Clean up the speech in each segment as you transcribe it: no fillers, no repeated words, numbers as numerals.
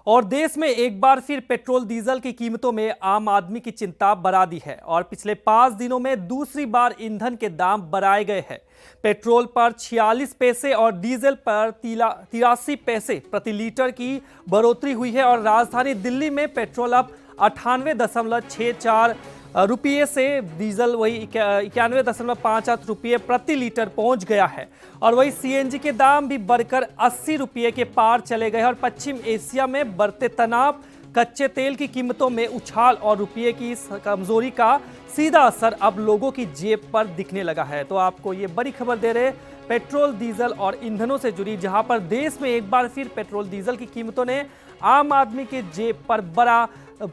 और देश में एक बार फिर पेट्रोल डीजल की कीमतों में आम आदमी की चिंता बढ़ा दी है और पिछले 5 दिनों में दूसरी बार ईंधन के दाम बढ़ाए गए हैं। पेट्रोल पर 46 पैसे और डीजल पर 83 पैसे प्रति लीटर की बढ़ोतरी हुई है और राजधानी दिल्ली में पेट्रोल अब 98.64 रुपये से डीजल वही 91.58 रुपये प्रति लीटर पहुंच गया है और वही सीएनजी के दाम भी बढ़कर 80 रुपये के पार चले गए और पश्चिम एशिया में बढ़ते तनाव, कच्चे तेल की कीमतों में उछाल और रुपये की कमजोरी का सीधा असर अब लोगों की जेब पर दिखने लगा है। तो आपको ये बड़ी खबर दे रहे पेट्रोल डीजल और ईंधनों से जुड़ी, जहां पर देश में एक बार फिर पेट्रोल डीजल की कीमतों ने आम आदमी के जेब पर बड़ा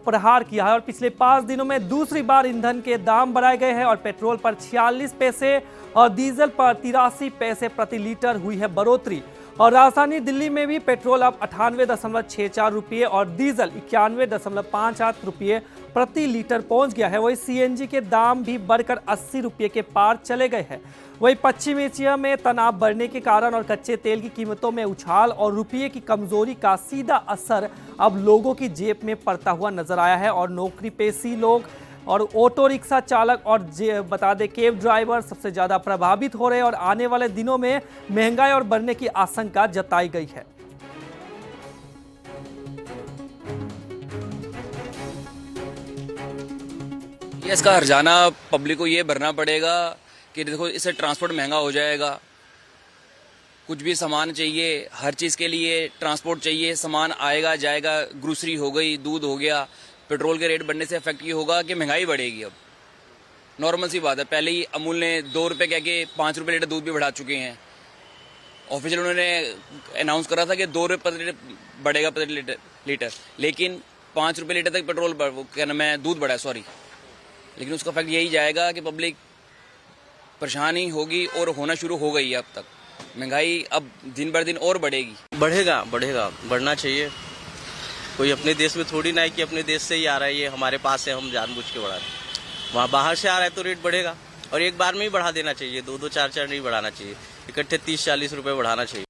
प्रहार किया है और पिछले 5 दिनों में दूसरी बार ईंधन के दाम बढ़ाए गए हैं और पेट्रोल पर 46 पैसे और डीजल पर 83 पैसे प्रति लीटर हुई है बढ़ोतरी। और राजधानी दिल्ली में भी पेट्रोल अब 98.64 रुपये और डीजल 91.58 रुपये प्रति लीटर पहुंच गया है। वही सीएनजी के दाम भी बढ़कर 80 रुपये के पार चले गए हैं। वही पश्चिम एशिया में तनाव बढ़ने के कारण और कच्चे तेल की कीमतों में उछाल और रुपये की कमजोरी का सीधा असर अब लोगों की जेब में पड़ता हुआ नजर आया है और नौकरी पेशी लोग और ऑटो रिक्शा चालक और बता दें कैब ड्राइवर सबसे ज्यादा प्रभावित हो रहे हैं और आने वाले दिनों में महंगाई और बढ़ने की आशंका जताई गई है। इसका हर्जाना पब्लिक को ये भरना पड़ेगा कि देखो इससे ट्रांसपोर्ट महंगा हो जाएगा। कुछ भी सामान चाहिए, हर चीज़ के लिए ट्रांसपोर्ट चाहिए, सामान आएगा जाएगा, ग्रोसरी हो गई, दूध हो गया। पेट्रोल के रेट बढ़ने से इफेक्ट ये होगा कि महंगाई बढ़ेगी। अब नॉर्मल सी बात है, पहले ही अमूल ने 2 रुपये कह के 5 रुपये लीटर दूध भी बढ़ा चुके हैं। ऑफिशियल उन्होंने अनाउंस करा था कि 2 रुपये बढ़ेगा प्रति लीटर, लेकिन 5 रुपये लीटर तक पेट्रोल क्या नाम है दूध बढ़ा है, सॉरी। लेकिन उसका इफेक्ट यही जाएगा कि पब्लिक परेशानी होगी और होना शुरू हो गई है। अब तक महंगाई अब दिन बर दिन और बढ़ेगी। बढ़ेगा बढ़ना चाहिए। कोई अपने देश में थोड़ी ना है कि अपने देश से ही आ रहा है, ये हमारे पास है, हम जानबूझ के बढ़ा रहे हैं। वहाँ बाहर से आ रहा है तो रेट बढ़ेगा और एक बार में ही बढ़ा देना चाहिए, 2-2 4-4 नहीं बढ़ाना चाहिए, इकट्ठे 30-40 रुपये बढ़ाना चाहिए।